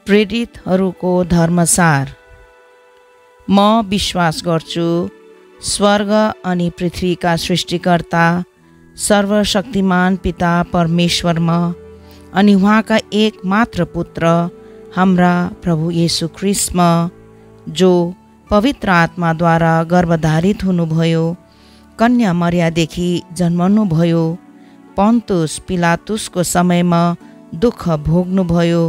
प्रेरितहरूको धर्मसार। म विश्वास गर्छु स्वर्ग अनि पृथ्वीका सृष्टिकर्ता सर्वशक्तिमान पिता परमेश्वरमा अनि उहाँका एक मात्र पुत्र हाम्रा प्रभु येशू ख्रीष्टमा, जो पवित्र आत्माद्वारा गर्भधारित हुनुभयो, कन्या मरियादेखि जन्मनुभयो, पन्तुस पिलातुसको समयमा दुःख भोग्नुभयो,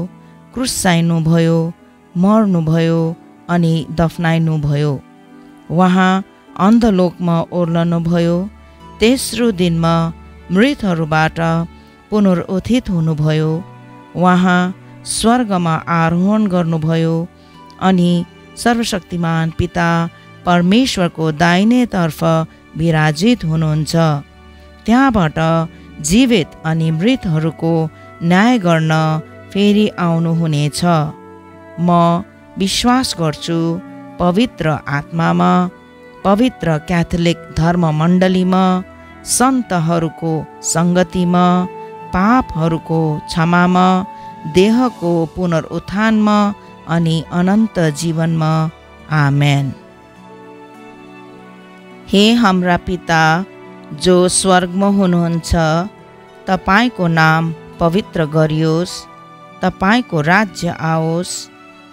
क्रुसाइनुभयो, मर्नुभयो अनि दफनाइनुभयो। उहाँ अन्धलोकमा ओर्लनुभयो, तेस्रो दिनमा मृतहरूबाट पुनरुत्थित हुनुभयो। उहाँ स्वर्गमा आरोहण गर्नुभयो अनि सर्वशक्तिमान पिता परमेश्वरको दाहिनेतर्फ विराजित हुनुहुन्छ। त्यहाँबाट जीवित अनि मृतहरूको न्याय गर्न फेरि आउनुहुनेछ। म विश्वास गर्छु पवित्र आत्मामा, पवित्र क्याथोलिक धर्ममण्डलीमा, सन्तहरूको सङ्गतिमा, पापहरूको क्षमामा, देहको पुनरुत्थानमा अनि अनन्त जीवनमा। आमेन। हे हाम्रा पिता जो स्वर्गमा हुनुहुन्छ, तपाईको नाम पवित्र गरियोस्, तपाईको राज्य आओस्,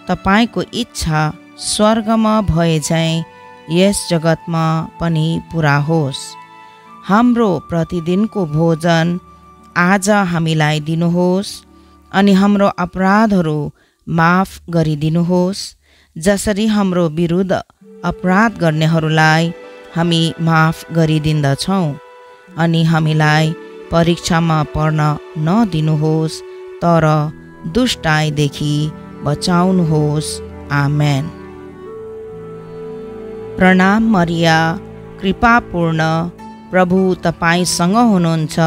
तपाईको इच्छा स्वर्गमा भए झैं यस जगतमा पनि पुरा होस्। हाम्रो प्रतिदिनको भोजन आज हामीलाई दिनुहोस् अनि हाम्रो अपराधहरू माफ गरिदिनुहोस्, जसरी हाम्रो विरुद्ध अपराध गर्नेहरूलाई हामी माफ गरिदिन्दछौँ, अनि हामीलाई परीक्षामा पर्न नदिनुहोस्, तर दुष्टाइदेखि बचाउनुहोस्। आमेन। प्रणाम मरिया, कृपापूर्ण, प्रभु तपाईसँग हुनुहुन्छ।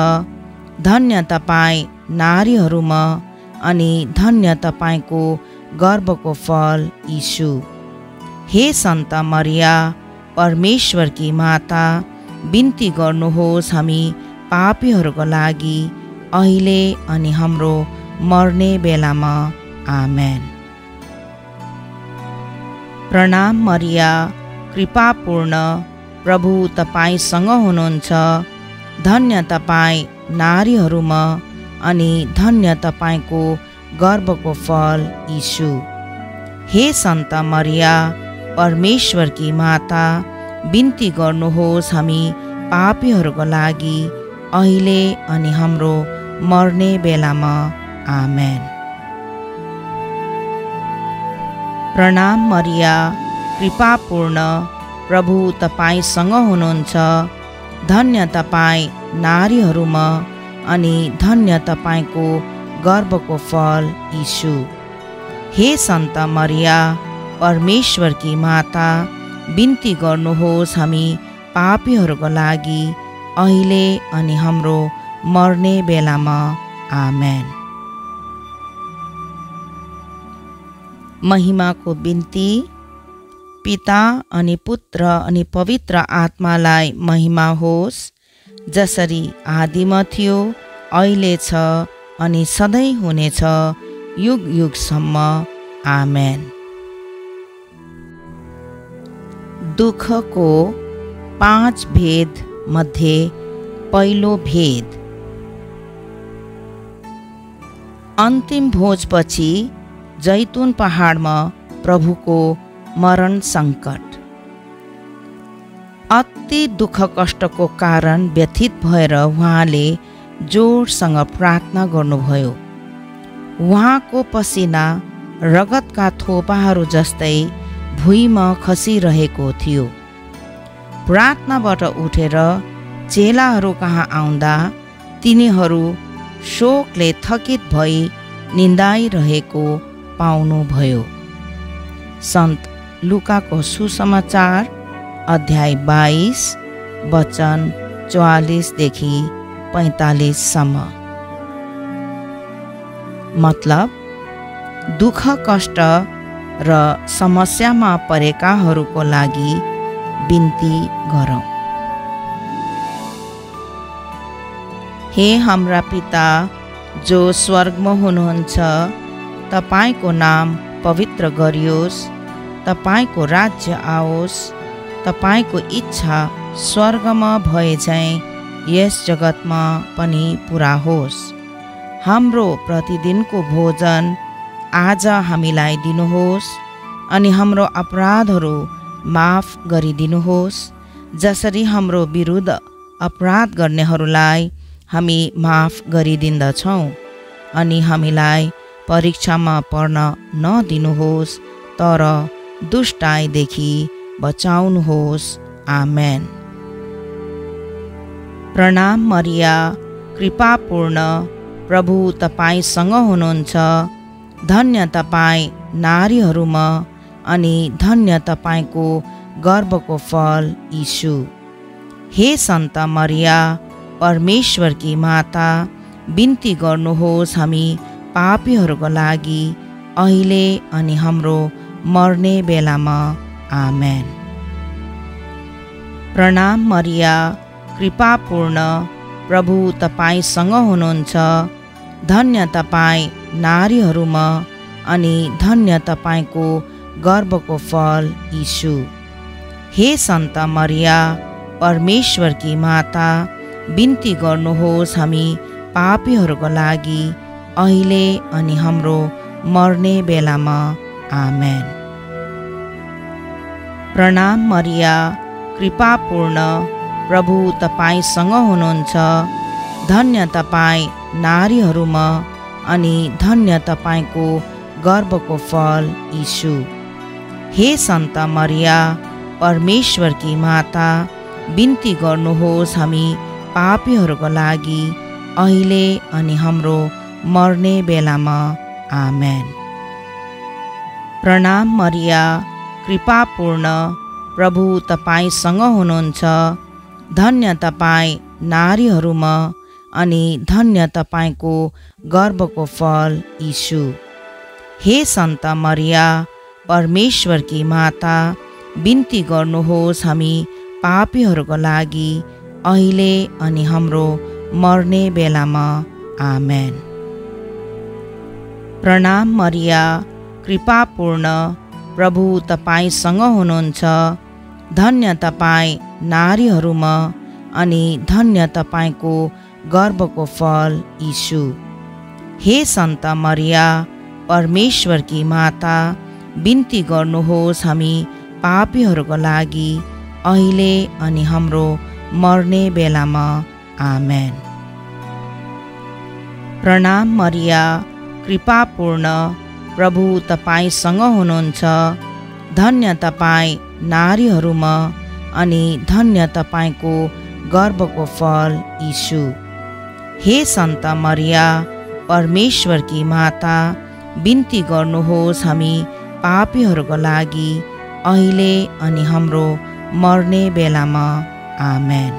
धन्य तपाईँ नारीहरूमा अनि धन्य तपाईको गर्भको फल यीशु। हे सन्त मरिया, परमेश्वरकी माता, बिन्ती गर्नुहोस् हामी पापीहरूको लागि, अहिले अनि हाम्रो मर्ने बेलामा। आमेन। प्रणाम मरिया, कृपापूर्ण, प्रभु तपाईसँग हुनुहुन्छ। धन्य तपाईँ नारीहरूमा अनि धन्य तपाईको गर्भको फल यीशु। हे सन्त मरिया, परमेश्वरकी माता, बिन्ती गर्नुहोस् हामी पापीहरूको लागि, अहिले अनि हाम्रो मर्ने बेलामा। आमेन। प्रणाम मरिया, कृपापूर्ण, प्रभु तपाईसँग हुनुहुन्छ। धन्य तपाईँ नारीहरूमा अनि धन्य तपाईको गर्भको फल यीशु। हे सन्त मरिया, परमेश्वरकी माता, बिन्ती गर्नुहोस् हामी पापीहरूको लागि, अहिले अनि हाम्रो मर्ने बेलामा। आमेन। महिमाको बिन्ती। पिता अनि पुत्र अनि पवित्र आत्मालाई महिमा होस्, जसरी आदिमा थियो, अहिले छ अनि सधैँ हुनेछ, युग युगसम्म। आमेन। दुःखको 5 भेद मध्ये पहिलो भेद। अन्तिम भोजपछि जैतुन पहाडमा प्रभुको मरण सङ्कट। अति दुःख कष्टको कारण व्यथित भएर उहाँले जोडसँग प्रार्थना गर्नुभयो। उहाँको पसिना रगतका थोपाहरू जस्तै भुइँमा खसिरहेको थियो। प्रार्थनाबाट उठेर चेलाहरू कहाँ आउँदा तिनीहरू शोकले थकित भई निन्दाइरहेको पाउनुभयो। सन्त लुकाको सुसमाचार अध्याय 22 वचन 44 देखि 45 सम्म। मतलब दुःख कष्ट र समस्यामा परेकाहरूको लागि बिन्ती गरौँ। हे हाम्रा पिता जो स्वर्गमा हुनुहुन्छ, तपाईको नाम पवित्र गरियोस्, तपाईको राज्य आओस्, तपाईको इच्छा स्वर्गमा भए झैं यस जगतमा पनि पूरा होस्। हाम्रो प्रतिदिनको भोजन आज हामीलाई दिनुहोस्, अनि हाम्रो अपराधहरू माफ गरिदिनुहोस्, जसरी हाम्रो विरुद्ध अपराध गर्नेहरूलाई हामी माफ गरिदिन्दछौँ, अनि हामीलाई परीक्षामा पर्न नदिनुहोस्, तर दुष्टाइदेखि बचाउनुहोस्। आमेन। प्रणाम मरिया, कृपापूर्ण, प्रभु तपाईसँग हुनुहुन्छ। धन्य तपाईँ नारीहरूमा, अनि धन्य तपाईको गर्भको फल यीशु। हे सन्त मरिया, परमेश्वरकी माता, बिन्ती गर्नुहोस् हामी पापीहरूको लागि, अहिले अनि हाम्रो मर्ने बेलामा। आमेन। प्रणाम मरिया, कृपापूर्ण, प्रभु तपाईसँग हुनुहुन्छ। धन्य तपाईँ नारीहरूमा, अनि धन्य तपाईको गर्भको फल यीशु। हे सन्त मरिया, परमेश्वरकी माता, बिन्ती गर्नुहोस् हामी पापीहरूको लागि, अहिले अनि हाम्रो मर्ने बेलामा। आमेन। प्रणाम मरिया, कृपापूर्ण, प्रभु तपाईसँग हुनुहुन्छ। धन्य तपाईँ नारीहरूमा, अनि धन्य तपाईको गर्भको फल यीशु। हे सन्त मरिया, परमेश्वरकी माता, बिन्ती गर्नुहोस् हामी पापीहरूको लागि, अहिले अनि हाम्रो मर्ने बेलामा। आमेन। प्रणाम मरिया, कृपापूर्ण, प्रभु तपाईसँग हुनुहुन्छ। धन्य तपाईँ नारीहरूमा, अनि धन्य तपाईको गर्भको फल यीशु। हे सन्त मरिया, परमेश्वरकी माता, बिन्ती गर्नुहोस् हामी पापीहरूको लागि, अहिले अनि हाम्रो मर्ने बेलामा। आमेन। प्रणाम मरिया, कृपापूर्ण, प्रभु तपाईसँग हुनुहुन्छ। धन्य तपाईँ नारीहरूमा, अनि धन्य तपाईको गर्भको फल यीशु। हे सन्त मरिया, परमेश्वरकी माता, बिन्ती गर्नुहोस् हामी पापीहरूको लागि, अहिले अनि हाम्रो मर्ने बेलामा। आमेन। प्रणाम मरिया, कृपापूर्ण, प्रभु तपाईसँग हुनुहुन्छ। धन्य तपाईँ नारीहरूमा, अनि धन्य तपाईको गर्भको फल यीशु। हे सन्त मरिया, परमेश्वरकी माता, बिन्ती गर्नुहोस् हामी पापीहरूको लागि, अहिले अनि हाम्रो मर्ने बेलामा। आमेन।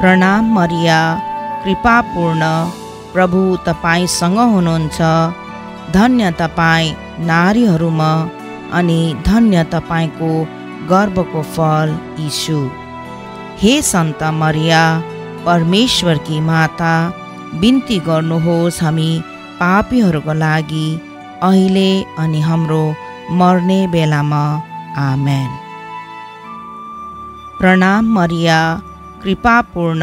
प्रणाम मरिया, कृपापूर्ण, प्रभु तपाईसँग हुनुहुन्छ। धन्य तपाईँ नारीहरूमा, अनि धन्य तपाईको गर्भको फल यीशु। हे सन्त मरिया, परमेश्वरकी माता, बिन्ती गर्नुहोस् हामी पापीहरूको लागि, अहिले अनि हाम्रो मर्ने बेलामा। आमेन। प्रणाम मरिया, कृपापूर्ण,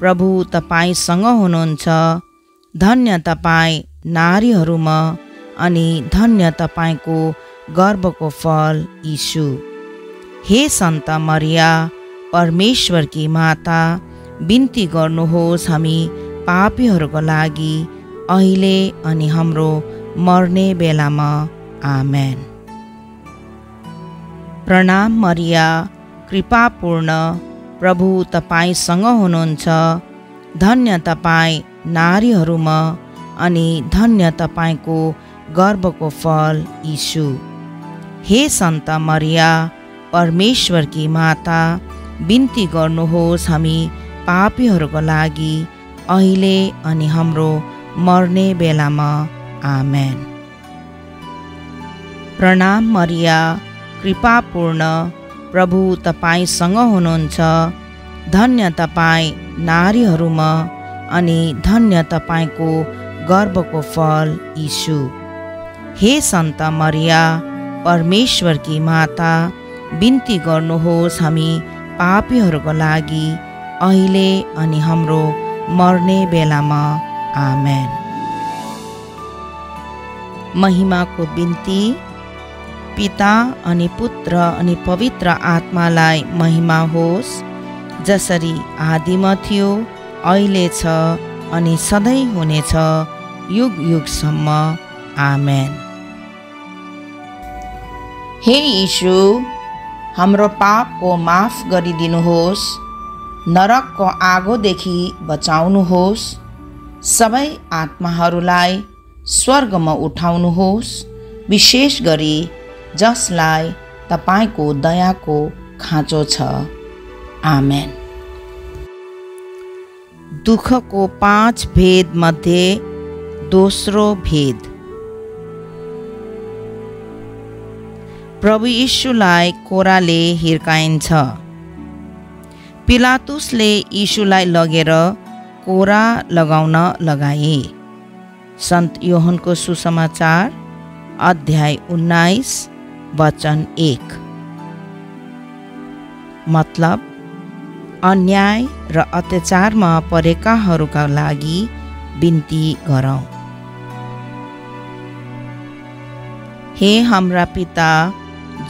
प्रभु तपाईसँग हुनुहुन्छ। धन्य तपाईँ नारीहरूमा, अनि धन्य तपाईको गर्भको फल यीशु। हे सन्त मरिया, परमेश्वरकी माता, बिन्ती गर्नुहोस् हामी पापीहरूको लागि, अहिले अनि हाम्रो मर्ने बेलामा। आमेन। प्रणाम मरिया, कृपापूर्ण, प्रभु तपाईसँग हुनुहुन्छ। धन्य तपाईँ नारीहरूमा, अनि धन्य तपाईको गर्भको फल यीशु। हे सन्त मरिया, परमेश्वरकी माता, बिन्ती गर्नुहोस् हामी पापीहरूको लागि, अहिले अनि हाम्रो मर्ने बेलामा। आमेन। प्रणाम मरिया, कृपापूर्ण, प्रभु तपाईसँग हुनुहुन्छ। धन्य तपाईँ नारीहरूमा, अनि धन्य तपाईको गर्भको फल यीशु। हे सन्त मरिया परमेश्वरकी माता, बिन्ती गर्नुहोस् हामी पापीहरूको लागि, अहिले अनि हाम्रो मर्ने बेलामा। आमेन। महिमाको बिन्ती। पिता अनि पुत्र अनि पवित्र आत्मालाई महिमा होस्, जसरी आदिमा थियो, अहिले छ अनि सधैँ हुनेछ, युग युगसम्म। आमेन। हे यीशु, हाम्रो पापको माफ गरिदिनुहोस्, नरकको आगोदेखि बचाउनुहोस्, सबै आत्माहरूलाई स्वर्गमा उठाउनुहोस्, विशेष गरी जसलाई तपाईको दयाको खाँचो छ। आमेन। दुःखको 5 भेद मध्ये दोस्रो भेद। प्रभु यीशुलाई कोराले हिर्काइन्छ। पिलातुसले यीशुलाई लगेर कोरा लगाउन लगाए। सन्त योहनको सुसमाचार अध्याय 19 वचन 1। मतलब अन्याय र अत्याचारमा परेकाहरूका लागि बिन्ती गरौँ। हे हाम्रा पिता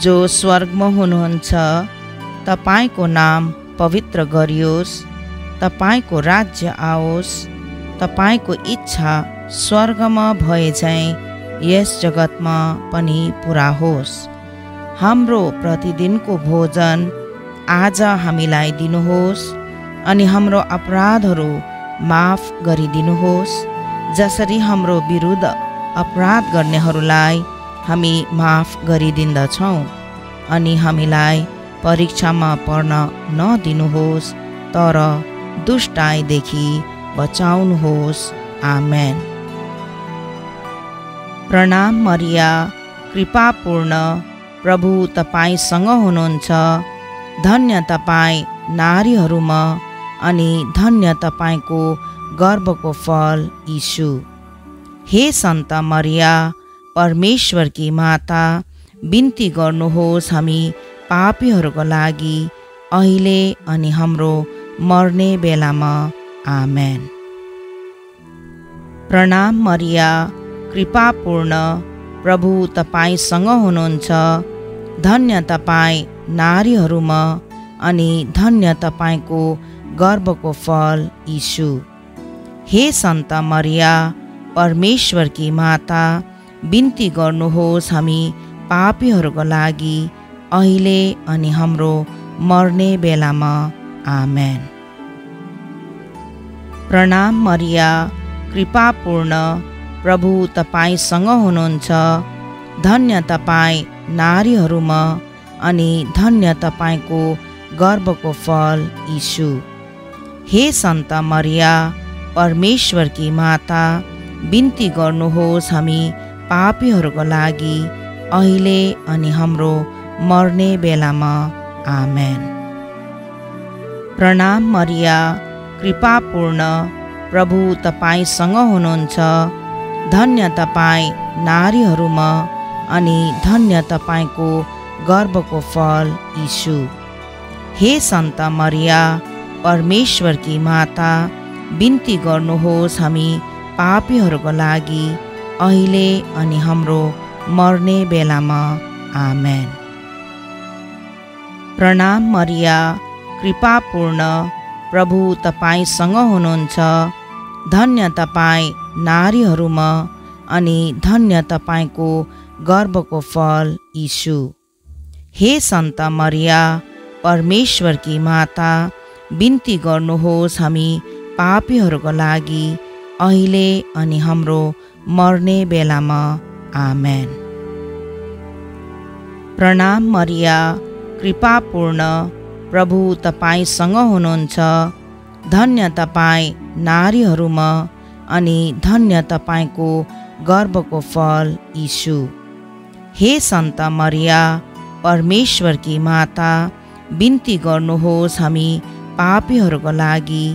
जो स्वर्गमा हुनुहुन्छ, तपाईको नाम पवित्र गरियोस्, तपाईको राज्य आओस्, तपाईको इच्छा स्वर्गमा भए झैं यस जगतमा पनि पुरा होस्। हाम्रो प्रतिदिनको भोजन आज हामीलाई दिनुहोस्, अनि हाम्रो अपराधहरू माफ गरिदिनुहोस्, जसरी हाम्रो विरुद्ध अपराध गर्नेहरूलाई हामी माफ गरिदिन्दछौँ, अनि हामीलाई परीक्षामा पर्न नदिनुहोस्, तर दुष्टाइदेखि बचाउनुहोस्। आमेन। प्रणाम मरिया, कृपापूर्ण, प्रभु तपाईसँग हुनुहुन्छ। धन्य तपाईँ नारीहरूमा, अनि धन्य तपाईको गर्भको फल यीशु। हे सन्त मरिया परमेश्वरकी माता, बिन्ती गर्नुहोस् हामी पापीहरूको लागि, अहिले अनि हाम्रो मर्ने बेलामा। आमेन। प्रणाम मरिया, कृपापूर्ण, प्रभु तपाईसँग हुनुहुन्छ। धन्य तपाईँ नारीहरूमा, अनि धन्य तपाईको गर्भको फल यीशु। हे सन्त मरिया परमेश्वरकी माता, बिन्ती गर्नुहोस् हामी पापीहरूको लागि, अहिले अनि हाम्रो मर्ने बेलामा। आमेन। प्रणाम मरिया, कृपापूर्ण, प्रभु तपाईसँग हुनुहुन्छ। धन्य तपाईँ नारीहरूमा, अनि धन्य तपाईको गर्भको फल यीशु। हे सन्त मरिया परमेश्वरकी माता, बिन्ती गर्नुहोस् हामी पापीहरूको लागि, अहिले अनि हाम्रो मर्ने बेलामा। आमेन। प्रणाम मरिया, कृपापूर्ण, प्रभु तपाईसँग हुनुहुन्छ। धन्य तपाईँ नारीहरूमा, अनि धन्य तपाईको गर्भको फल यीशु। हे सन्त मरिया परमेश्वरकी माता, बिन्ती गर्नुहोस् हामी पापीहरूको लागि, अहिले अनि हाम्रो मर्ने बेलामा। आमेन। प्रणाम मरिया, कृपापूर्ण, प्रभु तपाईसँग हुनुहुन्छ। धन्य तपाईँ नारीहरूमा, अनि धन्य तपाईको गर्भको फल यीशु। हे सन्त मरिया परमेश्वरकी माता, बिन्ती गर्नुहोस् हामी पापीहरूको लागि, अहिले अनि हाम्रो मर्ने बेलामा। आमेन। प्रणाम मरिया, कृपापूर्ण, प्रभु तपाईसँग हुनुहुन्छ। धन्य तपाईँ नारीहरूमा, अनि धन्य तपाईको गर्भको फल यीशु। हे सन्त मरिया परमेश्वरकी माता, बिन्ती गर्नुहोस् हामी पापीहरूको लागि,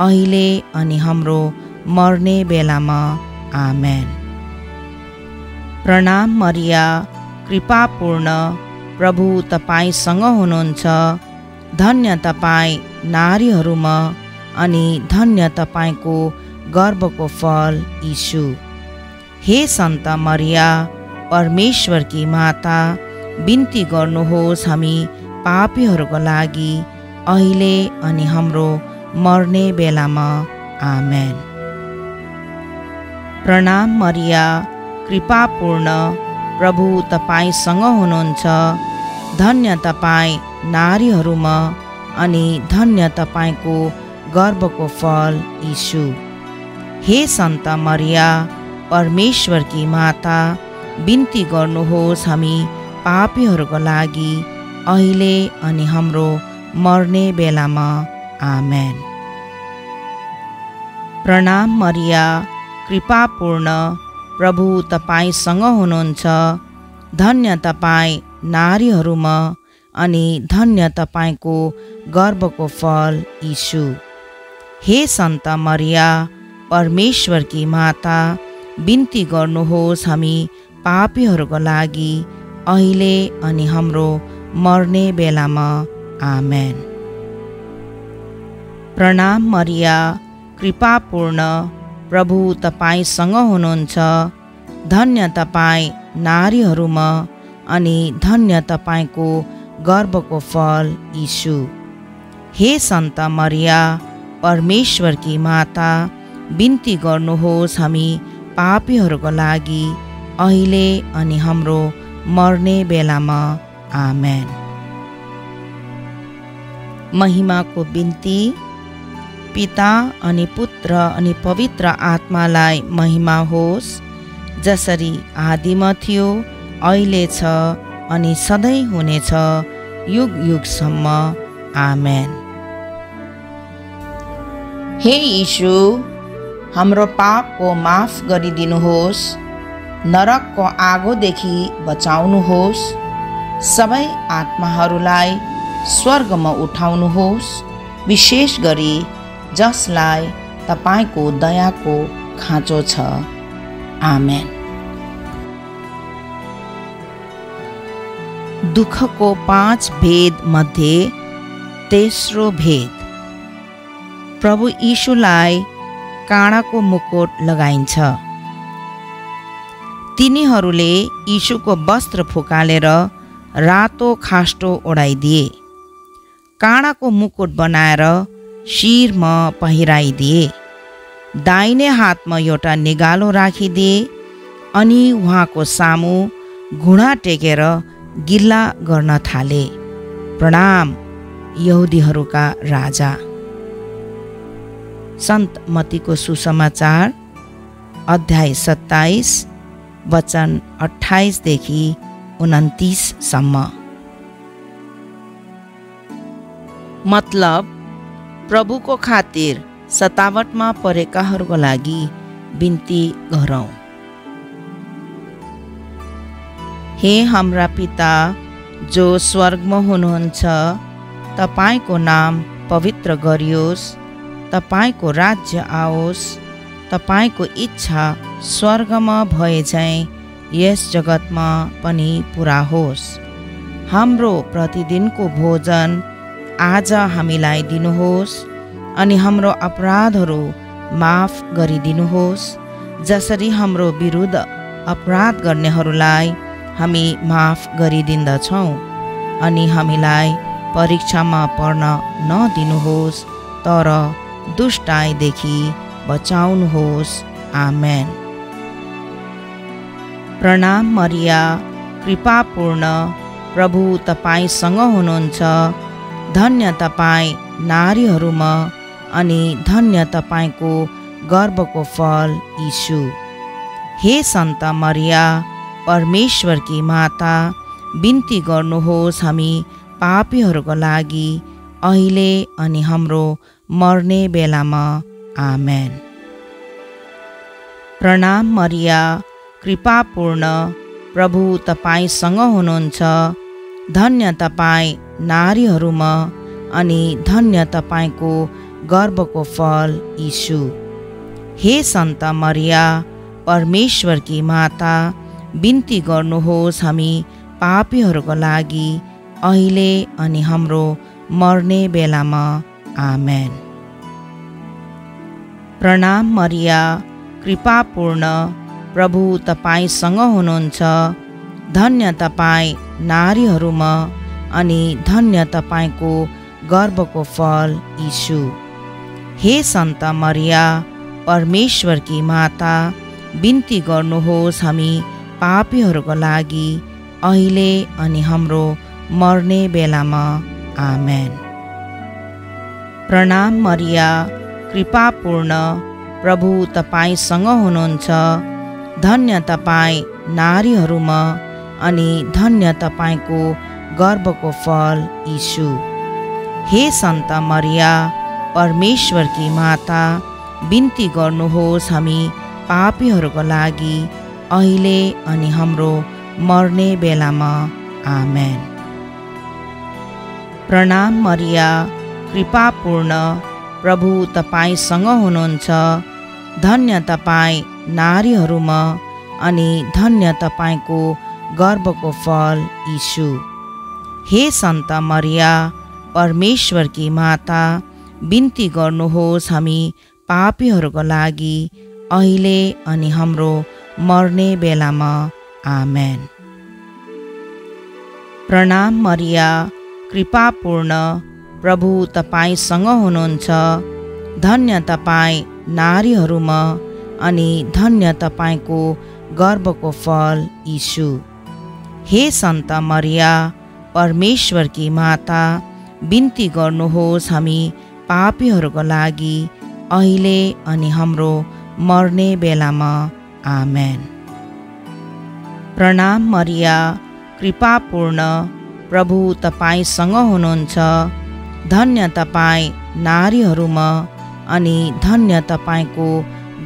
अहिले अनि हाम्रो मर्ने बेलामा। आमेन। प्रणाम मरिया, कृपापूर्ण, प्रभु तपाईसँग हुनुहुन्छ। धन्य तपाईँ नारीहरूमा अनि धन्य तपाईँको गर्भको फल यीशु। हे सन्त मरिया, परमेश्वरकी माता, बिन्ती गर्नुहोस् हामी पापीहरूको लागि, अहिले अनि हाम्रो मर्ने बेलामा। आमेन। प्रणाम मरिया, कृपापूर्ण, प्रभु तपाईसँग हुनुहुन्छ। धन्य तपाईँ नारीहरूमा अनि धन्य तपाईँको गर्भको फल यीशु। हे सन्त मरिया, परमेश्वरकी माता, बिन्ती गर्नुहोस् हामी पापीहरूको लागि, अहिले अनि हाम्रो मर्ने बेलामा। आमेन। प्रणाम मरिया, कृपापूर्ण, प्रभु तपाईसँग हुनुहुन्छ। धन्य तपाईँ नारीहरूमा अनि धन्य तपाईँको गर्भको फल यीशु। हे सन्त मरिया, परमेश्वरकी माता, बिन्ती गर्नुहोस् हामी पापीहरूको लागि, अहिले अनि हाम्रो मर्ने बेलामा। आमेन। प्रणाम मरिया, कृपापूर्ण, प्रभु तपाईसँग हुनुहुन्छ। धन्य तपाईँ नारीहरूमा अनि धन्य तपाईँको गर्भको फल यीशु। हे सन्त मरिया, परमेश्वरकी माता, बिन्ती गर्नुहोस् हामी पापीहरूको लागि, अहिले अनि हाम्रो मर्ने बेलामा। आमेन। महिमाको बिन्ती। पिता अनि पुत्र अनि पवित्र आत्मालाई महिमा होस्, जसरी आदिमा थियो, अहिले छ अनि सधैँ हुनेछ, युग युगसम्म। आमेन। हे यीशु, हाम्रो पापको माफ गरिदिनुहोस्, नरकको आगोदेखि बचाउनुहोस्, सबै आत्माहरूलाई स्वर्गमा उठाउनुहोस्, विशेष गरी जसलाई तपाईँको दयाको खाँचो छ। आमेन। दुःखको 5 भेद मध्ये तेस्रो भेद। प्रभु यीशुलाई काँडाको मुकुट लगाइन्छ। तिनीहरूले यीशुको वस्त्र फुकालेर रातो खास्टो ओढाइदिए, काँडाको मुकुट बनाएर शिरमा पहिराइदिए, दाहिने हातमा एउटा निगालो राखिदिए, अनि उहाँको सामु घुँडा टेकेर गिल्ला गर्न थाले, प्रणाम यहुदीहरूका राजा। सन्त मत्तीको सुसमाचार अध्याय 27 वचन 28 देखि 29 सम्म। मतलब प्रभुको खातिर सतावटमा परेकाहरूको लागि बिन्ती गरौँ। हे हाम्रा पिता जो स्वर्गमा हुनुहुन्छ, तपाईँको नाम पवित्र गरियोस्, तपाईँको राज्य आओस्, तपाईँको इच्छा स्वर्गमा भए झैँ यस जगतमा पनि पुरा होस्। हाम्रो प्रतिदिनको भोजन आज हामीलाई दिनुहोस्, अनि हाम्रो अपराधहरू माफ गरिदिनुहोस्, जसरी हाम्रो विरुद्ध अपराध गर्नेहरूलाई हामी माफ गरिदिन्दछौँ, अनि हामीलाई परीक्षामा पर्न नदिनुहोस्, तर दुष्टाइदेखि बचाउनुहोस्। आमेन। प्रणाम मरिया, कृपापूर्ण, प्रभु तपाईसँग हुनुहुन्छ। धन्य तपाईँ नारीहरूमा अनि धन्य तपाईँको गर्भको फल यीशु। हे सन्त मरिया, परमेश्वरकी माता, बिन्ती गर्नुहोस् हामी पापीहरूको लागि, अहिले अनि हाम्रो मर्ने बेलामा। आमेन। प्रणाम मरिया, कृपापूर्ण, प्रभु तपाईसँग हुनुहुन्छ। धन्य तपाईँ नारीहरूमा अनि धन्य तपाईँको गर्भको फल यीशु। हे सन्त मरिया, परमेश्वरकी माता, बिन्ती गर्नुहोस् हामी पापीहरूको लागि, अहिले अनि हाम्रो मर्ने बेलामा। आमेन। प्रणाम मरिया, कृपापूर्ण, प्रभु तपाईसँग हुनुहुन्छ। धन्य तपाईँ नारीहरूमा अनि धन्य तपाईँको गर्भको फल यीशु। हे सन्त मरिया, परमेश्वरकी माता, बिन्ती गर्नुहोस् हामी पापीहरूको लागि, अहिले अनि हाम्रो मर्ने बेलामा। आमेन। प्रणाम मरिया, कृपापूर्ण, प्रभु तपाईसँग हुनुहुन्छ। धन्य तपाईँ नारीहरूमा अनि धन्य तपाईँको गर्भको फल यीशु। हे सन्त मरिया, परमेश्वरकी माता, बिन्ती गर्नुहोस् हामी पापीहरूको लागि, अहिले अनि हाम्रो मर्ने बेलामा। आमेन। प्रणाम मरिया, कृपापूर्ण, प्रभु तपाईसँग हुनुहुन्छ। धन्य तपाईँ नारीहरूमा अनि धन्य तपाईँको गर्भको फल यीशु। हे सन्त मरिया, परमेश्वरकी माता, बिन्ती गर्नुहोस् हामी पापीहरूको लागि, अहिले अनि हाम्रो मर्ने बेलामा। आमेन। प्रणाम मरिया, कृपापूर्ण, प्रभु तपाईसँग हुनुहुन्छ। धन्य तपाईँ नारीहरूमा अनि धन्य तपाईँको गर्भको फल यीशु। हे सन्त मरिया, परमेश्वरकी माता, बिन्ती गर्नुहोस् हामी पापीहरूको लागि, अहिले अनि हाम्रो मर्ने बेलामा। आमेन। प्रणाम मरिया, कृपापूर्ण, प्रभु तपाईसँग हुनुहुन्छ। धन्य तपाईँ नारीहरूमा अनि धन्य तपाईँको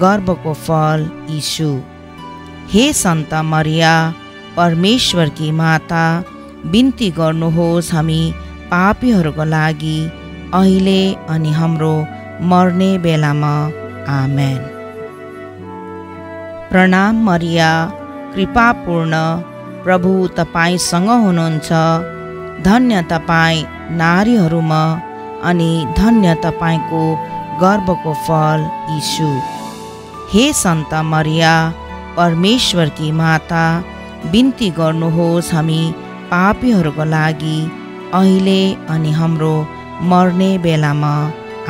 गर्भको फल यीशु। हे सन्त मरिया, परमेश्वरकी माता, बिन्ती गर्नुहोस् हामी पापीहरूको लागि, अहिले अनि हाम्रो मर्ने बेलामा। आमेन। प्रणाम मरिया, कृपापूर्ण, प्रभु तपाईसँग हुनुहुन्छ। धन्य तपाईँ नारीहरूमा अनि धन्य तपाईँको गर्भको फल यीशु। हे सन्त मरिया, परमेश्वरकी माता, बिन्ती गर्नुहोस् हामी पापीहरूको लागि, अहिले अनि हाम्रो मर्ने बेलामा।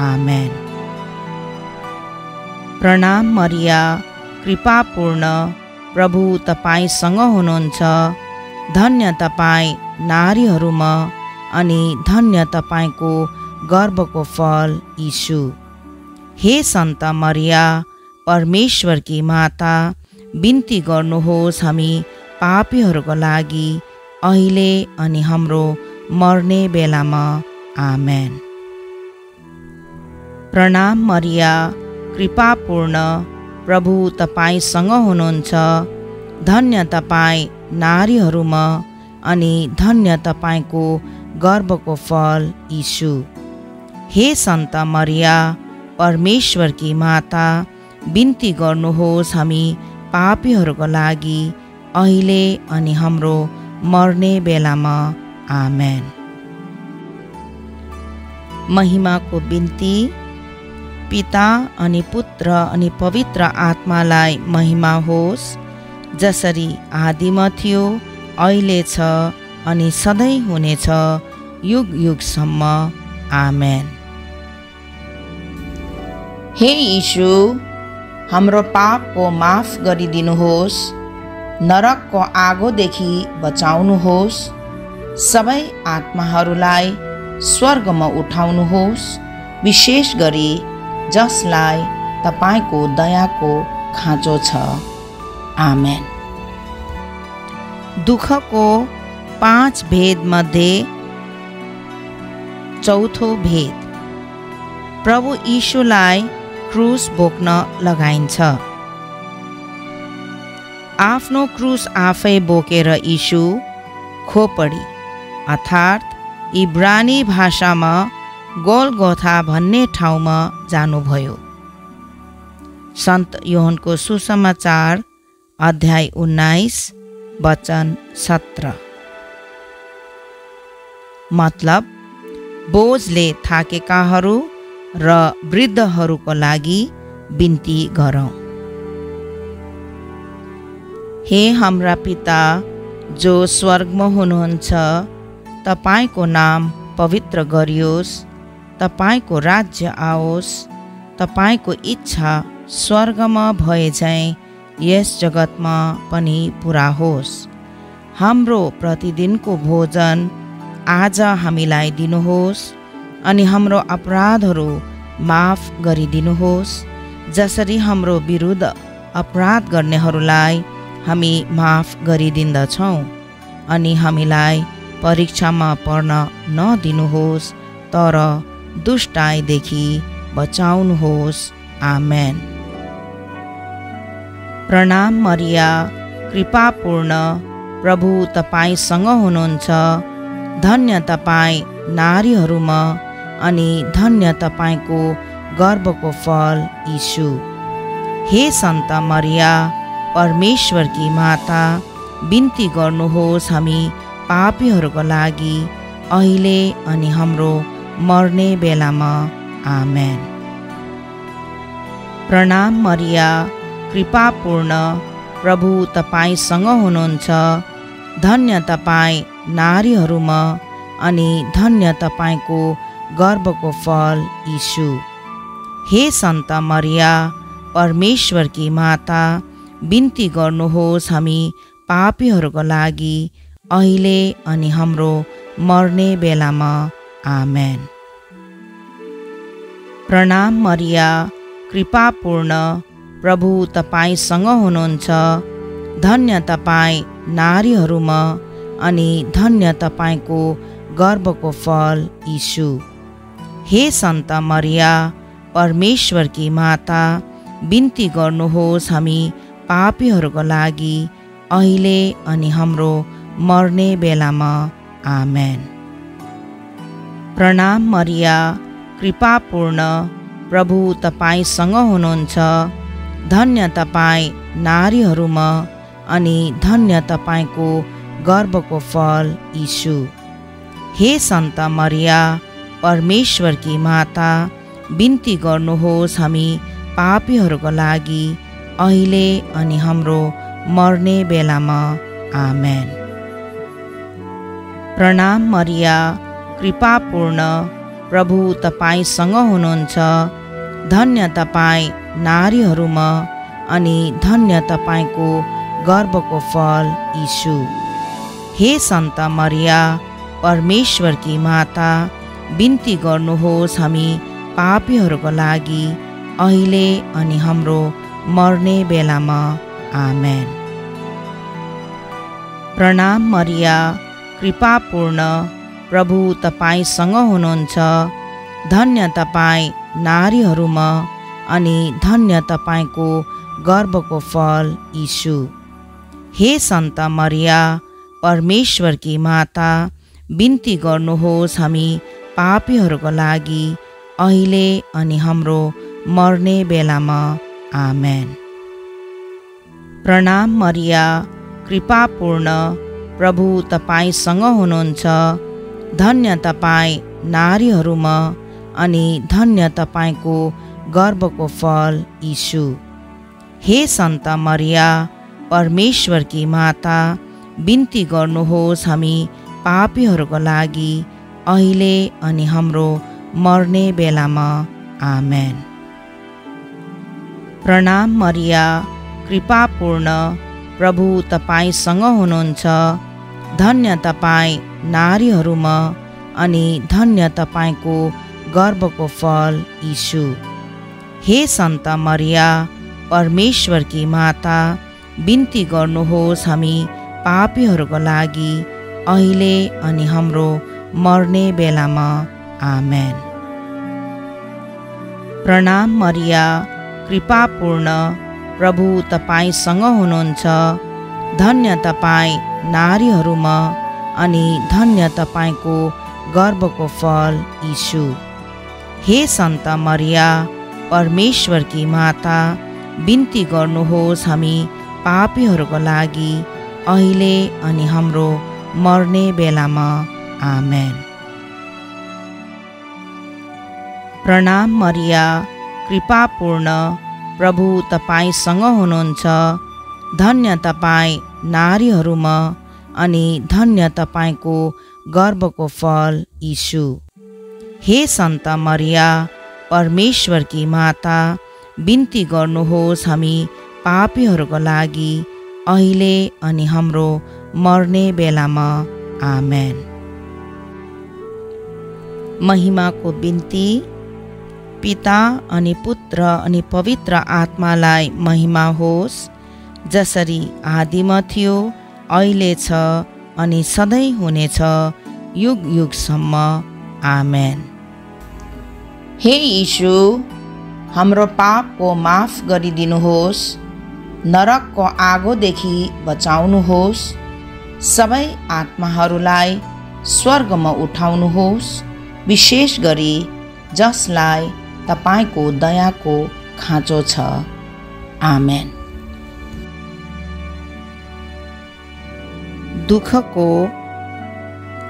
आमेन। प्रणाम मरिया, कृपापूर्ण, प्रभु तपाईसँग हुनुहुन्छ। धन्य तपाईँ नारीहरूमा अनि धन्य तपाईँको गर्भको फल यीशु। हे सन्त मरिया, परमेश्वरकी माता, बिन्ती गर्नुहोस् हामी पापीहरूको लागि, अहिले अनि हाम्रो मर्ने बेलामा। आमेन। प्रणाम मरिया, कृपापूर्ण, प्रभु तपाईसँग हुनुहुन्छ। धन्य तपाईँ नारीहरूमा अनि धन्य तपाईँको गर्भको फल यीशु। हे सन्त मरिया, परमेश्वरकी माता, बिन्ती गर्नुहोस् हामी पापीहरूको लागि, अहिले अनि हाम्रो मर्ने बेलामा। आमेन। महिमाको बिन्ती। पिता अनि पुत्र अनि पवित्र आत्मालाई महिमा होस्, जसरी आदिमा थियो, अहिले छ अनि सधैँ हुनेछ, युग युगसम्म। आमेन। हे यीशु, हाम्रो पापको माफ गरिदिनुहोस्, नरकको आगोदेखि बचाउनुहोस्, सबै आत्माहरूलाई स्वर्गमा उठाउनुहोस्, विशेष गरी जसलाई तपाईको दयाको खाँचो छ। आमेन। दुःखको 5 भेद मध्ये चौथो भेद, प्रभु यीशुलाई क्रुस बोक्न लगाइन्छ। आफ्नो क्रुस आफै बोकेर यीशु खोपडी अर्थात् इब्रानी भाषामा गोलगोथा भन्ने ठाउँमा जानुभयो। सन्त योहनको सुसमाचार अध्याय 19 वचन 17। मतलब बोझले थाकेकाहरू र वृद्धहरूको लागि बिन्ती गरौँ। हे हाम्रा पिता जो स्वर्गमा हुनुहुन्छ, तपाईको नाम पवित्र गरियोस्, तपाईको राज्य आओस्, तपाईको इच्छा स्वर्गमा भए झैं यस जगतमा पनि पूरा होस्। हाम्रो प्रतिदिनको भोजन आज हामीलाई दिनुहोस्, अनि हाम्रो अपराधहरू माफ गरिदिनुहोस्, जसरी हाम्रो विरुद्ध अपराध गर्नेहरूलाई हामी माफ गरिदिन्दछौँ, अनि हामीलाई परीक्षामा पर्न नदिनुहोस्, तर दुष्टाइदेखि बचाउनुहोस्। आमेन। प्रणाम मरिया, कृपापूर्ण, प्रभु तपाईसँग हुनुहुन्छ। धन्य तपाईँ नारीहरूमा, अनि धन्य तपाईको गर्भको फल यीशु। हे सन्त मरिया, परमेश्वरकी माता, बिन्ती गर्नुहोस् हामी पापीहरूको लागि, अहिले अनि हाम्रो मर्ने बेलामा। आमेन। प्रणाम मरिया, कृपापूर्ण, प्रभु तपाईसँग हुनुहुन्छ। धन्य तपाईँ नारीहरूमा, अनि धन्य तपाईको गर्भको फल यीशु। हे सन्त मरिया, परमेश्वरकी माता, बिन्ती गर्नुहोस् हामी पापीहरूको लागि, अहिले अनि हाम्रो मर्ने बेलामा। आमेन। प्रणाम मरिया, कृपापूर्ण, प्रभु तपाईसँग हुनुहुन्छ। धन्य तपाईँ नारीहरूमा, अनि धन्य तपाईको गर्भको फल यीशु। हे सन्त मरिया, परमेश्वरकी माता, बिन्ती गर्नुहोस् हामी पापीहरूको लागि, अहिले अनि हाम्रो मर्ने बेलामा। आमेन। प्रणाम मरिया, कृपापूर्ण, प्रभु तपाईसँग हुनुहुन्छ। धन्य तपाईँ नारीहरूमा, अनि धन्य तपाईको गर्भको फल यीशु। हे सन्त मरिया, परमेश्वरकी माता, बिन्ती गर्नुहोस् हामी पापीहरूको लागि, अहिले अनि हाम्रो मर्ने बेलामा। आमेन। प्रणाम मरिया, कृपापूर्ण, प्रभु तपाईसँग हुनुहुन्छ। धन्य तपाईँ नारीहरूमा, अनि धन्य तपाईको गर्भको फल यीशु। हे सन्त मरिया, परमेश्वरकी माता, बिन्ती गर्नुहोस् हामी पापीहरूको लागि, अहिले अनि हाम्रो मर्ने बेलामा। आमेन। प्रणाम मरिया, कृपापूर्ण, प्रभु तपाईसँग हुनुहुन्छ। धन्य तपाईँ नारीहरूमा, अनि धन्य तपाईको गर्भको फल यीशु। हे सन्त मरिया, परमेश्वरकी माता, बिन्ती गर्नुहोस् हामी पापीहरूको लागि, अहिले अनि हाम्रो मर्ने बेलामा। आमेन। प्रणाम मरिया, कृपापूर्ण, प्रभु तपाईसँग हुनुहुन्छ। धन्य तपाईँ नारीहरूमा, अनि धन्य तपाईको गर्भको फल यीशु। हे सन्त मरिया, परमेश्वरकी माता, बिन्ती गर्नुहोस् हामी पापीहरूको लागि, अहिले अनि हाम्रो मर्ने बेलामा। आमेन। प्रणाम मरिया, कृपापूर्ण, प्रभु तपाईसँग हुनुहुन्छ। धन्य तपाईँ नारीहरूमा, अनि धन्य तपाईको गर्भको फल यीशु। हे सन्त मरिया, परमेश्वरकी माता, बिन्ती गर्नुहोस् हामी पापीहरूको लागि, अहिले अनि हाम्रो मर्ने बेलामा। आमेन। प्रणाम मरिया, कृपापूर्ण, प्रभु तपाईसँग हुनुहुन्छ। धन्य तपाईँ नारीहरूमा, अनि धन्य तपाईको गर्भको फल यीशु। हे सन्त मरिया, परमेश्वरकी माता, बिन्ती गर्नुहोस् हामी पापीहरूको लागि अहिले अनि हाम्रो मर्ने बेलामा आमेन। प्रणाम मरिया, कृपापूर्ण, प्रभु तपाईसँग हुनुहुन्छ। धन्य तपाईँ नारीहरूमा अनि धन्य तपाईँको गर्भको फल यीशु। हे सन्त मरिया, परमेश्वरकी माता, बिन्ती गर्नुहोस् हामी पापीहरूको लागि अहिले अनि हाम्रो मर्ने बेलामा आमेन। महिमाको बिन्ती। पिता अनि पुत्र अनि पवित्र आत्मालाई महिमा होस्, जसरी आदिमा थियो, अहिले छ अनि सधैँ हुनेछ, युग युगसम्म आमेन। हे यीशु, हाम्रो पापको माफ गरिदिनुहोस्, नरकको आगोदेखि बचाउनुहोस्, सबै आत्माहरूलाई स्वर्गमा उठाउनुहोस्, विशेष गरी जसलाई तपाईको दयाको खाँचो छ। आमेन। दुःखको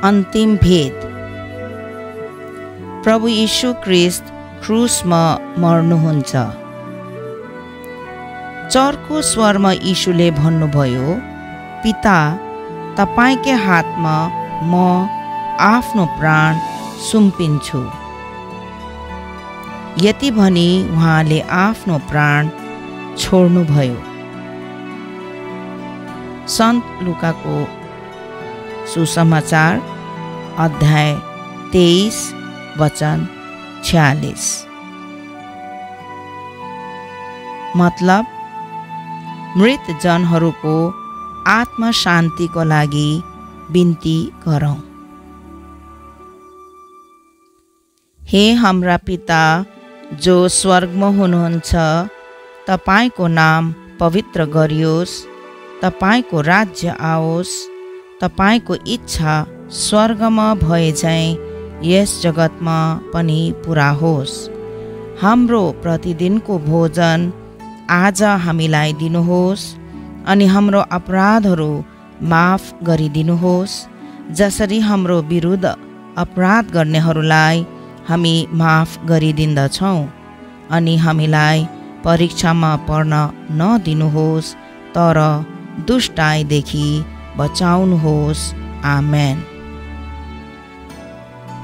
अन्तिम भेद। प्रभु यीशु ख्रीष्ट क्रुसमा मर्नुहुन्छ। चर्को स्वरमा यीशुले भन्नुभयो, पिता, तपाईकै हातमा म आफ्नो प्राण सुम्पिन्छु। यति भनी उहाँले आफ्नो प्राण छोड्नुभयो। सन्त लुकाको सुसमाचार अध्याय 23 वचन 46। मतलब मृत जनहरूको आत्मा शान्तिको लागि बिन्ती गरौँ। हे हाम्रा पिता जो स्वर्गमा हुनुहुन्छ, तपाईको नाम पवित्र गरियोस्, तपाईको राज्य आओस्, तपाईको इच्छा स्वर्गमा भए झैं यस जगतमा पनि पुरा होस्। हाम्रो प्रतिदिनको भोजन आज हामीलाई दिनुहोस् अनि हाम्रो अपराधहरू माफ गरिदिनुहोस्, जसरी हाम्रो विरुद्ध अपराध गर्नेहरूलाई हामी माफ गरिदिन्दछौँ, अनि हामीलाई परीक्षामा पर्न नदिनुहोस्, तर दुष्टाइदेखि बचाउनुहोस्। आमेन।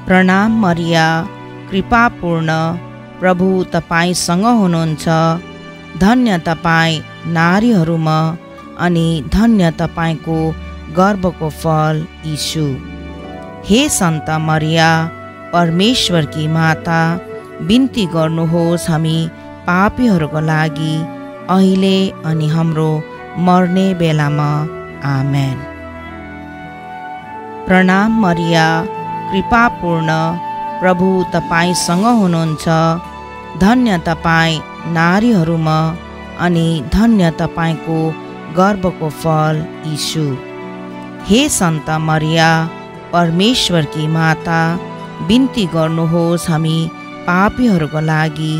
प्रणाम मरिया, कृपापूर्ण, प्रभु तपाईसँग हुनुहुन्छ। धन्य तपाईँ नारीहरूमा अनि धन्य तपाईँको गर्भको फल यीशु। हे सन्त मरिया, परमेश्वरकी माता, बिन्ती गर्नुहोस् हामी पापीहरूको लागि अहिले अनि हाम्रो मर्ने बेलामा आमेन। प्रणाम मरिया, कृपापूर्ण, प्रभु तपाईसँग हुनुहुन्छ। धन्य तपाईँ नारीहरूमा अनि धन्य तपाईँको गर्भको फल यीशु। हे सन्त मरिया, परमेश्वरकी माता, बिन्ती गर्नुहोस् हामी पापीहरूको लागि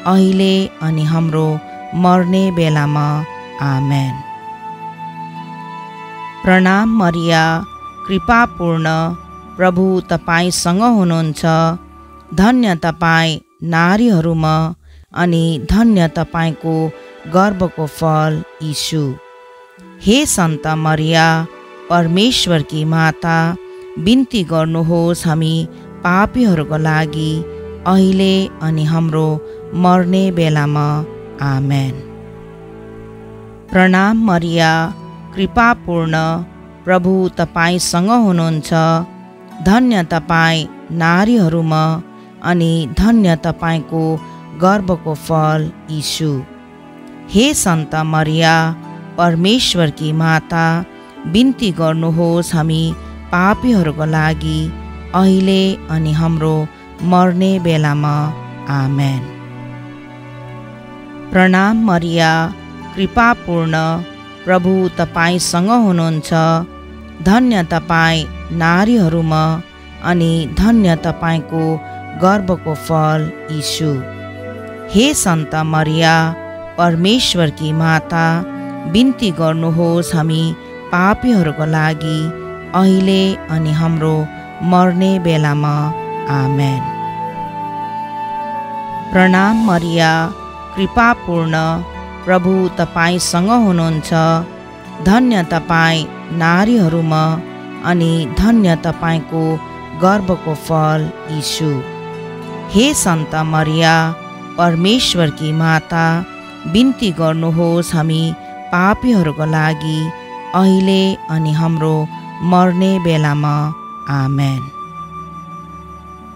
अहिले अनि हाम्रो मर्ने बेलामा आमेन। प्रणाम मरिया, कृपापूर्ण, प्रभु तपाईसँग हुनुहुन्छ। धन्य तपाईँ नारीहरूमा अनि धन्य तपाईँको गर्भको फल यीशु। हे सन्त मरिया, परमेश्वरकी माता, बिन्ती गर्नुहोस् हामी पापीहरूको लागि अहिले अनि हाम्रो मर्ने बेलामा आमेन। प्रणाम मरिया, कृपापूर्ण, प्रभु तपाईसँग हुनुहुन्छ। धन्य तपाईँ नारीहरूमा अनि धन्य तपाईँको गर्भको फल यीशु। हे सन्त मरिया, परमेश्वरकी माता, बिन्ती गर्नुहोस् हामी पापीहरूको लागि अहिले अनि हाम्रो मर्ने बेलामा आमेन। प्रणाम मरिया, कृपापूर्ण, प्रभु तपाईसँग हुनुहुन्छ। धन्य तपाईँ नारीहरूमा अनि धन्य तपाईँको गर्भको फल यीशु। हे सन्त मरिया, परमेश्वरकी माता, बिन्ती गर्नुहोस् हामी पापीहरूको लागि, अहिले अनि हाम्रो मर्ने बेलामा। आमेन। प्रणाम मरिया, कृपापूर्ण, प्रभु तपाईसँग हुनुहुन्छ। धन्य तपाईँ नारीहरूमा अनि धन्य तपाईँको गर्भको फल यीशु। हे सन्त मरिया, परमेश्वरकी माता, बिन्ती गर्नुहोस् हामी पापीहरूको लागि, अहिले अनि हाम्रो मर्ने बेलामा। आमेन।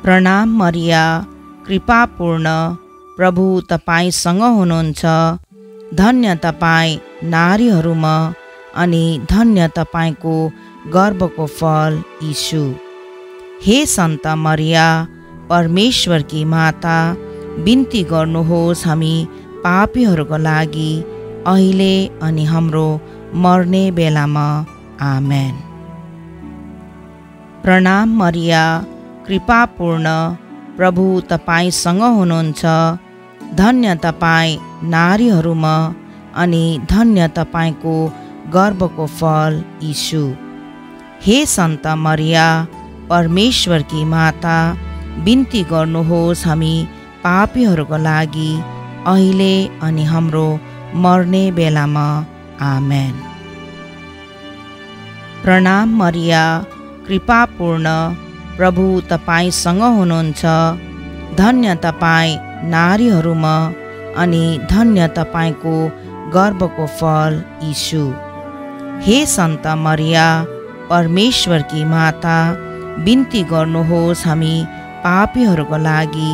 प्रणाम मरिया, कृपापूर्ण, प्रभु तपाईसँग हुनुहुन्छ। धन्य तपाईँ नारीहरूमा अनि धन्य तपाईँको गर्भको फल यीशु। हे सन्त मरिया, परमेश्वरकी माता, बिन्ती गर्नुहोस् हामी पापीहरूको लागि, अहिले अनि हाम्रो मर्ने बेलामा। आमेन। प्रणाम मरिया, कृपापूर्ण, प्रभु तपाईसँग हुनुहुन्छ। धन्य तपाईँ नारीहरूमा अनि धन्य तपाईँको गर्भको फल यीशु। हे सन्त मरिया, परमेश्वरकी माता, बिन्ती गर्नुहोस् हामी पापीहरूको लागि, अहिले अनि हाम्रो मर्ने बेलामा। आमेन। प्रणाम मरिया, कृपापूर्ण, प्रभु तपाईसँग हुनुहुन्छ। धन्य तपाईँ नारीहरूमा अनि धन्य तपाईँको गर्भको फल यीशु। हे सन्त मरिया, परमेश्वरकी माता, बिन्ती गर्नुहोस् हामी पापीहरूको लागि,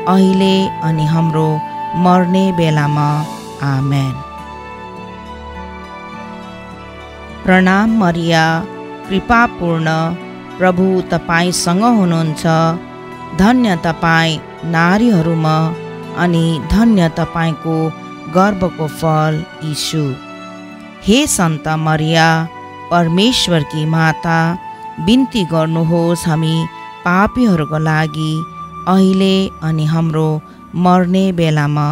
अहिले अनि हाम्रो मर्ने बेलामा। आमेन। प्रणाम मरिया, कृपापूर्ण, प्रभु तपाईसँग हुनुहुन्छ। धन्य तपाईँ नारीहरूमा अनि धन्य तपाईँको गर्भको फल यीशु। हे सन्त मरिया, परमेश्वरकी माता, बिन्ती गर्नुहोस् हामी पापीहरूको लागि, अहिले अनि हाम्रो मर्ने बेलामा।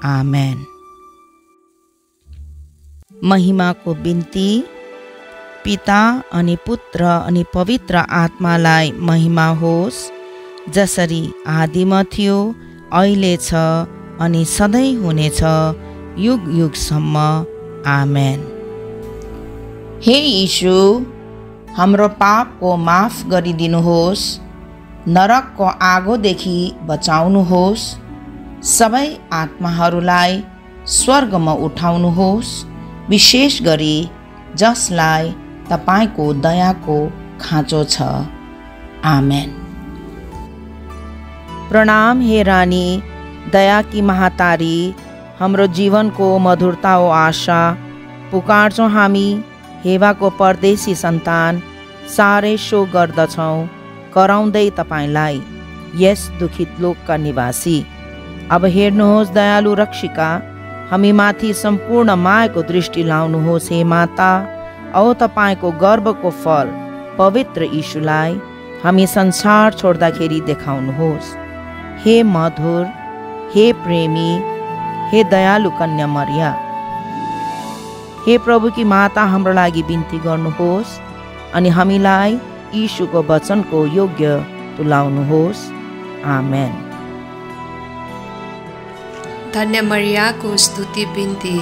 आमेन। महिमाको बिन्ती। पिता अनि पुत्र अनि पवित्र आत्मालाई महिमा होस्, जसरी आदिमा थियो, अहिले छ अनि सधैँ हुनेछ, युग युगसम्म। आमेन। हे यीशु, हाम्रो पापको माफ गरिदिनुहोस्, नरकको आगोदेखि बचाउनुहोस्, सबै आत्माहरूलाई स्वर्गमा उठाउनुहोस्, विशेष गरी जसलाई तपाईको दयाको खाँचो छ। आमेन। प्रणाम हे रानी, दया की महातारी, हाम्रो जीवनको मधुरता ओ आशा पुकार्छौँ हामी। हेवाको परदेशी सन्तान साह्रै शोक गर्दछौँ, कराउँदै तपाईँलाई, यस दुखित लोकका निवासी। अब हेर्नुहोस् दयालु रक्षिका, हामी माथि सम्पूर्ण मायाको दृष्टि लाउनुहोस्। हे माता, औ तपाईँको गर्भको फल पवित्र यीशुलाई हामी संसार छोड्दाखेरि देखाउनुहोस्। हे मधुर, हे प्रेमी, हे दयालु कन्या मरिया, हे प्रभुकी माता, हाम्रो लागि बिन्ती गर्नुहोस् अनि हामीलाई यीशुको वचनको योग्य तुल्याउनुहोस्। आमेन। धन्य मरियाको स्तुति बिन्ती।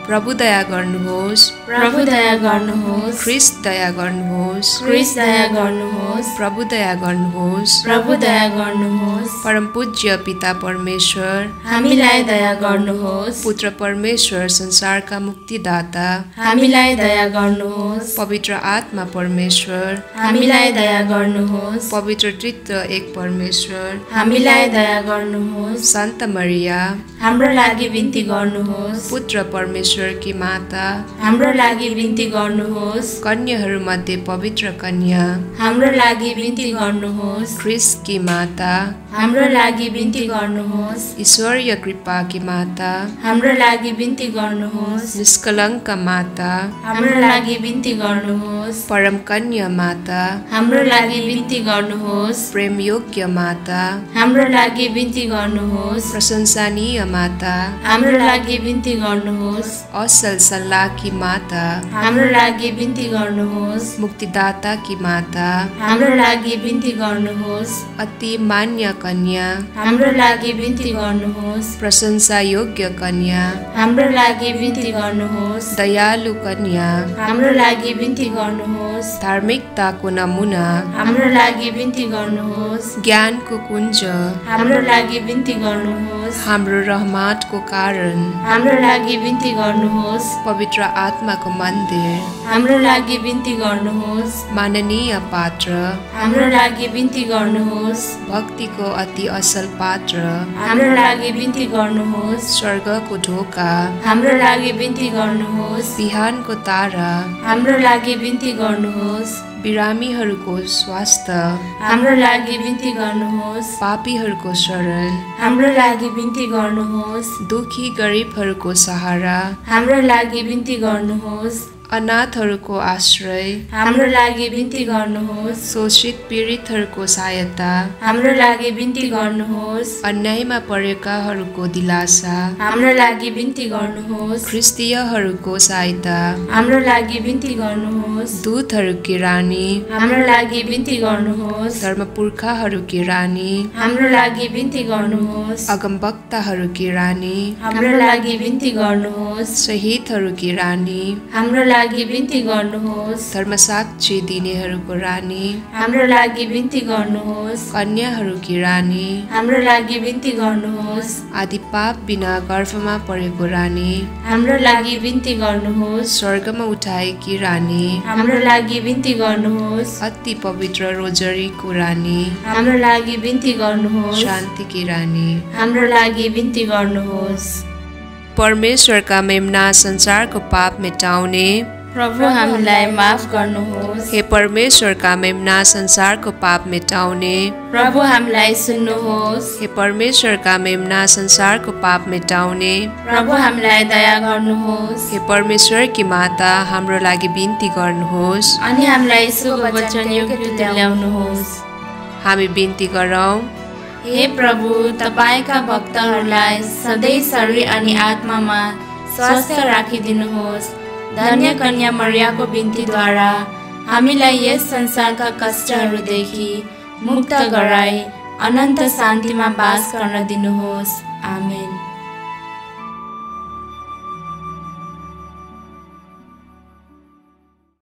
प्रभु दया गर्नुहोस्, प्रभु दया गर्नुहोस्, ख्रीष्ट दया गर्नुहोस्, ख्रीष्ट दया गर्नुहोस्, प्रभु दया गर्नुहोस्, प्रभु दया गर्नुहोस्। परम पूज्य पिता परमेश्वर, हामीलाई दया गर्नुहोस्। पुत्र परमेश्वर, संसारका मुक्तिदाता, हामीलाई दया गर्नुहोस्। पवित्र आत्मा परमेश्वर, हामीलाई दया गर्नुहोस्। पवित्र त्रित्व एक परमेश्वर, हामीलाई दया गर्नुहोस्। सन्त मरिया, हाम्रो लागि बिन्ती गर्नुहोस्। पुत्र परमेश्वर की माता, हाम्रो लागि बिन्ती गर्नुहोस्। कन्याहरूमध्ये पवित्र कन्या हाम्रो लागि बिन्ती गर्नुहोस्। ख्रिस्टकी माता हाम्रो लागि बिन्ती गर्नुहोस्। ईश्वरीय कृपाकी माता हाम्रो लागि बिन्ती गर्नुहोस्। निष्कलङ्क माता हाम्रो लागि बिन्ती गर्नुहोस्। परम कन्या माता हाम्रो लागि बिन्ती गर्नुहोस्। प्रेमयोग्य माता हाम्रो लागि बिन्ती गर्नुहोस्। प्रशंसनीय माता हाम्रो लागि बिन्ती गर्नुहोस्। असल सल्लाहकी माता हाम्रो लागि बिन्ती गर्नुहोस्। मुक्तिदाताकी माता हाम्रो लागि बिन्ती गर्नुहोस्। अति मान्य कन्या हाम्रो लागि बिन्ती गर्नुहोस्। प्रशंसा योग्य कन्या हाम्रो लागि बिन्ती गर्नुहोस्। दयालु कन्या हाम्रो लागि बिन्ती गर्नुहोस्। धार्मिकताको नमुना हाम्रो लागि बिन्ती गर्नुहोस्। ज्ञानको कुञ्ज हाम्रो लागि बिन्ती गर्नुहोस्। हाम्रो रहमतको कारण हाम्रो लागि बिन्ती गर्नुहोस्। पवित्र आत्माको मन्दिर हाम्रो लागि बिन्ती गर्नुहोस्। माननीय पात्र हाम्रो लागि बिन्ती गर्नुहोस्। भक्तिको अति असल पात्र हाम्रो लागि बिन्ती गर्नुहोस्। स्वर्गको ढोका हाम्रो लागि बिन्ती गर्नुहोस्। बिहानको तारा हाम्रो लागि बिन्ती गर्नुहोस्। बिरामीहरूको स्वास्थ्य हाम्रो लागि बिन्ती गर्नुहोस्। पापीहरूको शरण हाम्रो लागि बिन्ती गर्नुहोस्। दुखी गरिबहरूको सहारा हाम्रो लागि बिन्ती गर्नुहोस्। अनाथहरूको आश्रय हाम्रो लागि बिन्ती गर्नुहोस्। शोषित पीडितहरूको सहायता हाम्रो लागि बिन्ती गर्नुहोस्। अन्यायमा परेकाहरूको दिलासा हाम्रो लागि बिन्ती गर्नुहोस्। ख्रिस्तीयहरूको सहायता हाम्रो लागि बिन्ती गर्नुहोस्। दूतहरूकी रानी हाम्रो लागि बिन्ती गर्नुहोस्। धर्मपुर्खाहरूकी रानी हाम्रो लागि बिन्ती गर्नुहोस्। अगमवक्ताहरूकी रानी हाम्रो लागि बिन्ती गर्नुहोस्। शहीदहरूकी रानी हाम्रो लागि बिन्ती गर्नुहोस्। धर्मसाक्षी दिनेहरूको रानी हाम्रो लागि बिन्ती गर्नुहोस्। कन्याहरूकी रानी हाम्रो लागि बिन्ती गर्नुहोस्। आदि पाप बिना गर्भमा परेको रानी हाम्रो लागि बिन्ती गर्नुहोस्। स्वर्गमा उठाएकी रानी हाम्रो लागि बिन्ती गर्नुहोस्। अति पवित्र रोजरीको रानी हाम्रो लागि बिन्ती गर्नुहोस्। शान्तिकी रानी हाम्रो लागि बिन्ती गर्नुहोस्। परमेश्वरका मेम्ना संसारको पाप मेटाउने प्रभु हामीलाई माफ गर्नुहोस्। हे परमेश्वरका मेम्ना संसारको पाप मेटाउने प्रभु हामीलाई सुन्नुहोस्। हे परमेश्वरका मेम्ना संसारको पाप मेटाउने प्रभु हामीलाई दया गर्नुहोस्। हे परमेश्वरकी माता हाम्रो लागि बिन्ती गर्नुहोस्। अनि हामीलाई शुभ वचन योग्य तुल्याउनुहोस्। हामी बिन्ती गरौँ। हे प्रभु, तपाईका भक्तहरूलाई सधैँ शरीर अनि आत्मामा स्वस्थ राखिदिनुहोस्। धन्य कन्या मरियाको बिन्तीद्वारा हामीलाई यस संसारका कष्टहरूदेखि मुक्त गराई अनन्त शान्तिमा बास गर्न दिनुहोस्। आमेन।